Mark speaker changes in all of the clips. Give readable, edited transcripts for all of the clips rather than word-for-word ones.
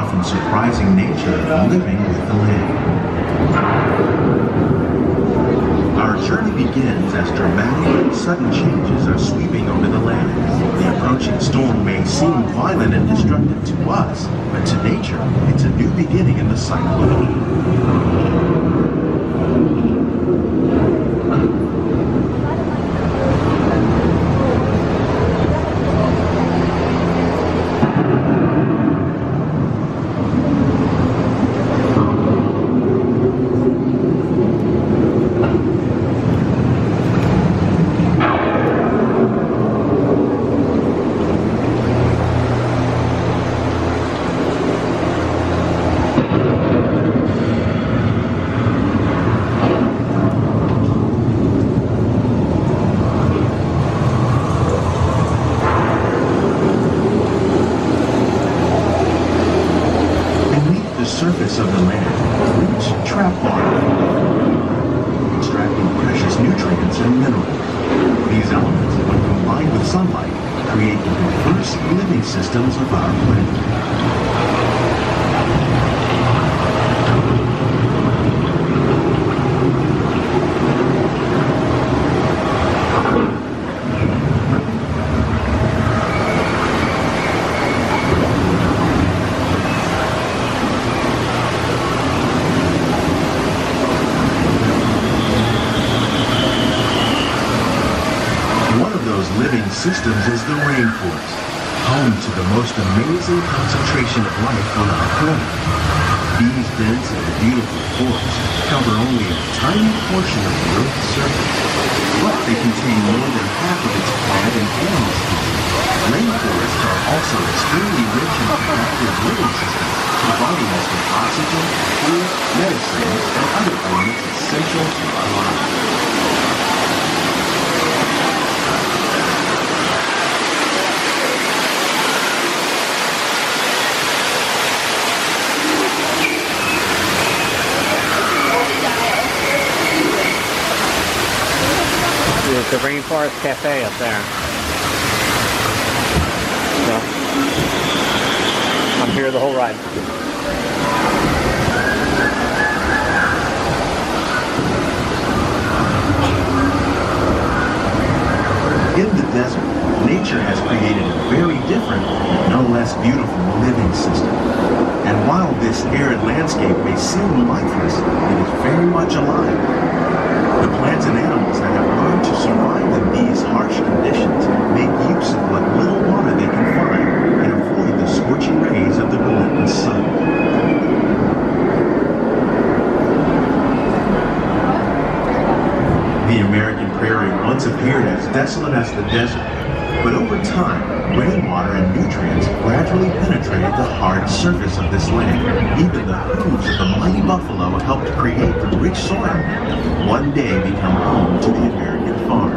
Speaker 1: often surprising nature of living with the land. Our journey begins as dramatic and sudden changes are sweeping over the land. The approaching storm may seem violent and destructive to us, but to nature, it's a new beginning in the cycle. Surface of the land, rich trap water, extracting precious nutrients and minerals. These elements, when combined with sunlight, create the diverse living systems of our planet. Living systems is the rainforest, home to the most amazing concentration of life on our planet. These dense and beautiful forests cover only a tiny portion of the Earth's surface, but they contain more than half of its plant and animal species. Rainforests are also extremely rich in productive living systems, providing us with oxygen, food, medicines, and other elements essential to our lives.
Speaker 2: There's the Rainforest Cafe up there. So, I'm here the whole ride.
Speaker 1: In the desert, nature has created a very different, no less beautiful living system. And while this arid landscape may seem lifeless, it is very much alive. The plants and animals that have learned to survive in these harsh conditions make use of what little water they can find and avoid the scorching rays of the relentless sun. The American prairie once appeared as desolate as the desert, but over time, rainwater and nutrients gradually penetrated the hard surface of this land. Even the hooves of the mighty buffalo helped create the rich soil that would one day become home to the American farm.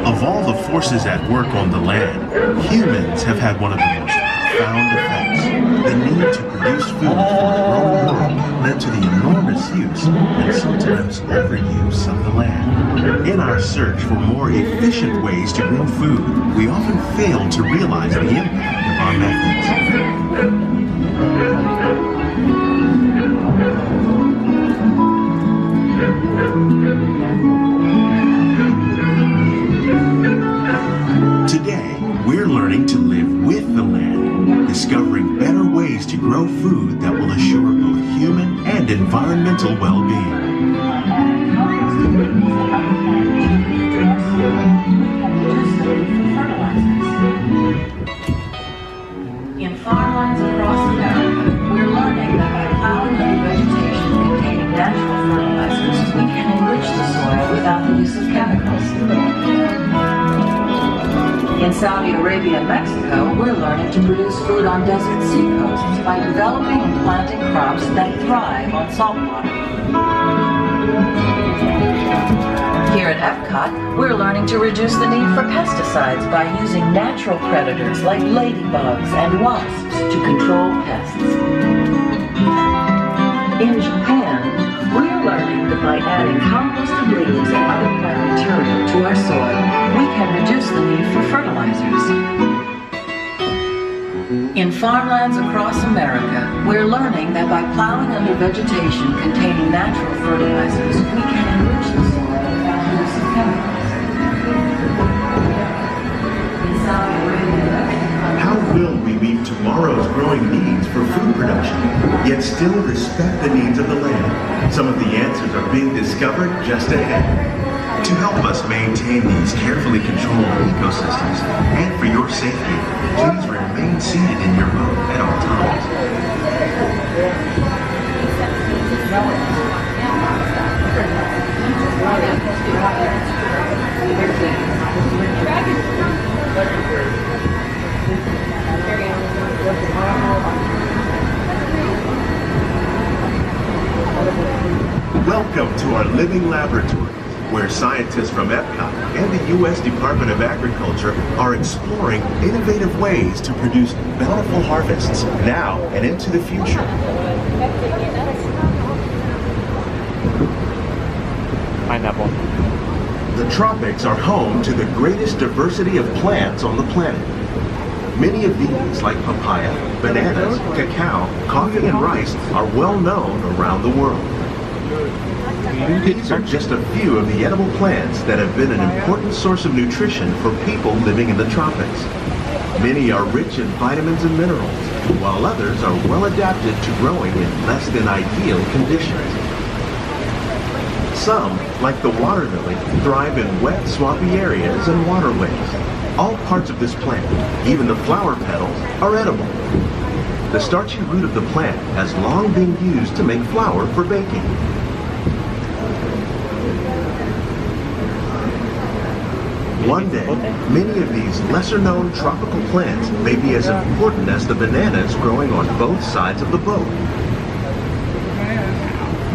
Speaker 1: Of all the forces at work on the land, humans have had one of the most profound effects. The need to produce food for a growing world led to the enormous use and sometimes overuse of the land. In our search for more efficient ways to grow food, we often fail to realize the impact of our methods. Today, we're learning to live with the land, discovering better ways to grow food that will assure both human and environmental well-being.
Speaker 3: In farmlands across America, we're learning that by plowing under vegetation containing natural fertilizers, we can enrich the soil without the use of chemicals. In Saudi Arabia and Mexico, we're learning to produce food on desert seacoasts by developing and planting crops that thrive on saltwater. Here at Epcot, we're learning to reduce the need for pesticides by using natural predators like ladybugs and wasps to control pests. In Japan, we're learning that by adding composted leaves and other plant material to our soil, we can reduce the need for fertilizers. In farmlands across America, we're learning that by plowing under vegetation containing natural fertilizers, we can enrich the soil without the use of chemicals. In Saudi Arabia,
Speaker 1: How will we meet tomorrow's growing needs for food production, yet still respect the needs of the land? Some of the answers are being discovered just ahead. To help us maintain these carefully controlled ecosystems, and for your safety, please remain seated in your boat at all times. Welcome to our living laboratory, where scientists from Epcot and the U.S. Department of Agriculture are exploring innovative ways to produce bountiful harvests now and into the future.
Speaker 2: Pineapple.
Speaker 1: The tropics are home to the greatest diversity of plants on the planet. Many of these, like papaya, bananas, cacao, coffee, and rice, are well known around the world. These are just a few of the edible plants that have been an important source of nutrition for people living in the tropics. Many are rich in vitamins and minerals, while others are well adapted to growing in less than ideal conditions. Some, like the water lily, thrive in wet, swampy areas and waterways. All parts of this plant, even the flower petals, are edible. The starchy root of the plant has long been used to make flour for baking. One day, many of these lesser-known tropical plants may be as important as the bananas growing on both sides of the boat.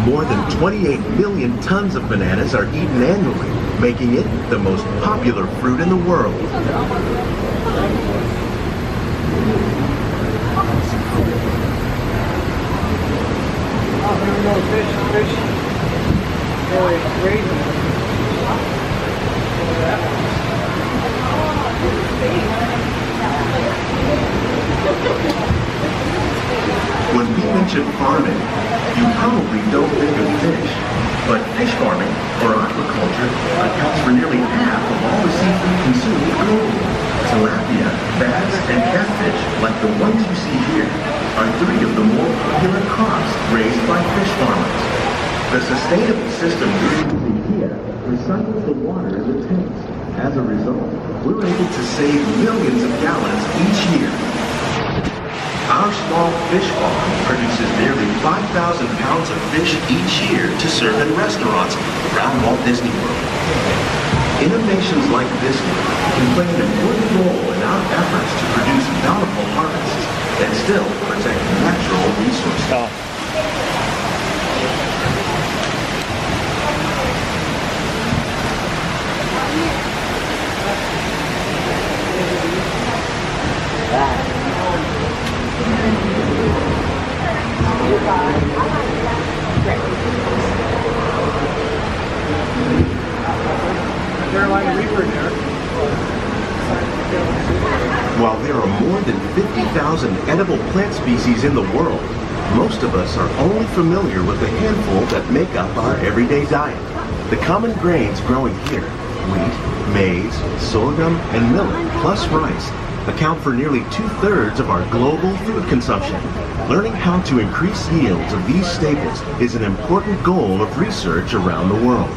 Speaker 1: More than 28 million tons of bananas are eaten annually, making it the most popular fruit in the world. When we mention farming, you probably don't think of fish, but fish farming, or aquaculture, accounts for nearly half of all the seafood consumed globally. Tilapia, bass, and catfish, like the ones you see here, are three of the more popular crops raised by fish farmers. The sustainable system we're using here recycles the water in the tanks. As a result, we're able to save millions of gallons each year. Our small fish farm produces nearly 5,000 pounds of fish each year to serve in restaurants around Walt Disney World. Innovations like this one can play an important role in our efforts to produce bountiful harvests and still protect natural resources. While there are more than 50,000 edible plant species in the world, most of us are only familiar with a handful that make up our everyday diet. The common grains growing here, wheat, maize, sorghum, and millet, plus rice, account for nearly 2/3 of our global food consumption. Learning how to increase yields of these staples is an important goal of research around the world.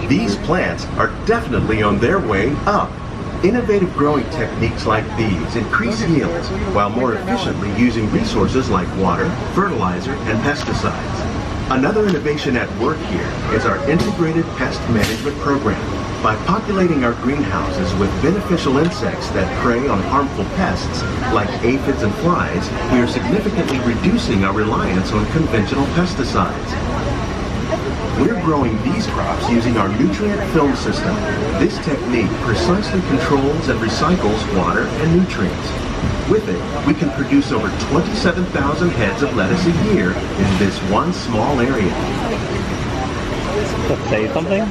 Speaker 1: These plants are definitely on their way up. Innovative growing techniques like these increase yields while more efficiently using resources like water, fertilizer, and pesticides. Another innovation at work here is our integrated pest management program. By populating our greenhouses with beneficial insects that prey on harmful pests like aphids and flies, we are significantly reducing our reliance on conventional pesticides. We're growing these crops using our nutrient film system. This technique precisely controls and recycles water and nutrients. With it, we can produce over 27,000 heads of lettuce a year in this one small area.
Speaker 2: Let's say something.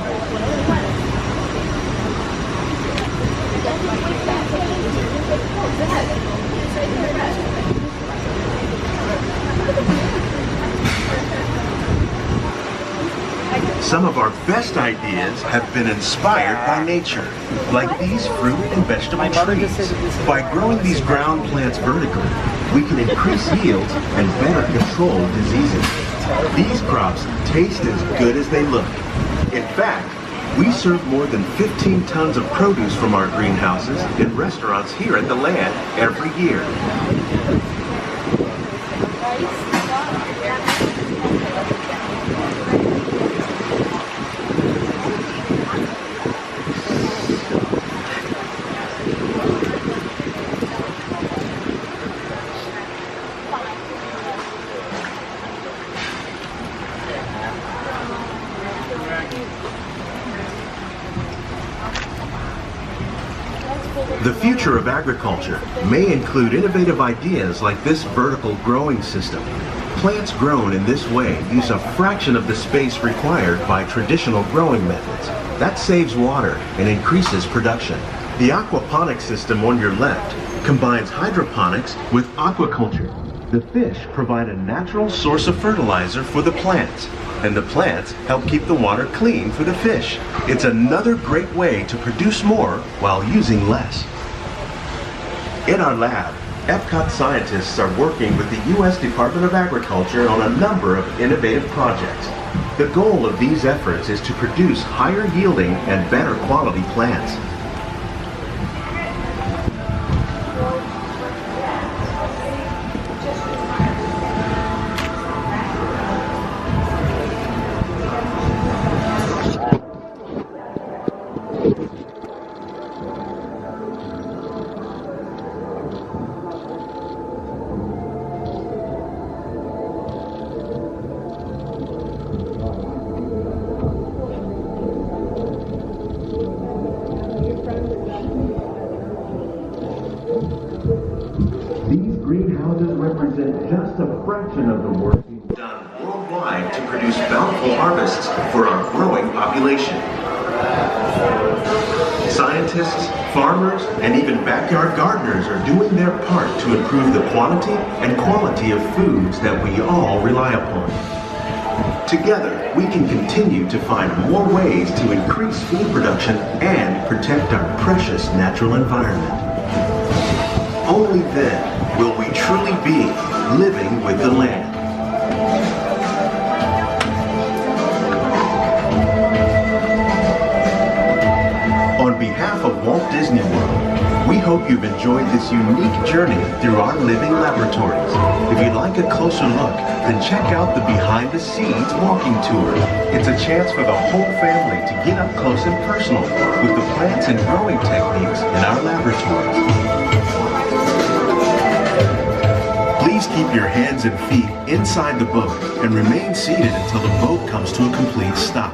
Speaker 1: Some of our best ideas have been inspired by nature, like these fruit and vegetable trees. By growing these ground plants vertically, we can increase yields and better control diseases. These crops taste as good as they look. In fact, we serve more than 15 tons of produce from our greenhouses in restaurants here at the Land every year. The future of agriculture may include innovative ideas like this vertical growing system. Plants grown in this way use a fraction of the space required by traditional growing methods. That saves water and increases production. The aquaponics system on your left combines hydroponics with aquaculture. The fish provide a natural source of fertilizer for the plants, and the plants help keep the water clean for the fish. It's another great way to produce more while using less. In our lab, Epcot scientists are working with the U.S. Department of Agriculture on a number of innovative projects. The goal of these efforts is to produce higher yielding and better quality plants. These greenhouses represent just a fraction of the work being done worldwide to produce bountiful harvests for our growing population. Scientists, farmers, and even backyard gardeners are doing their part to improve the quantity and quality of foods that we all rely upon. Together, we can continue to find more ways to increase food production and protect our precious natural environment. Only then will we truly be living with the land. On behalf of Walt Disney World, we hope you've enjoyed this unique journey through our living laboratories. If you'd like a closer look, then check out the Behind the Scenes walking tour. It's a chance for the whole family to get up close and personal with the plants and growing techniques in our laboratories. Please keep your hands and feet inside the boat and remain seated until the boat comes to a complete stop.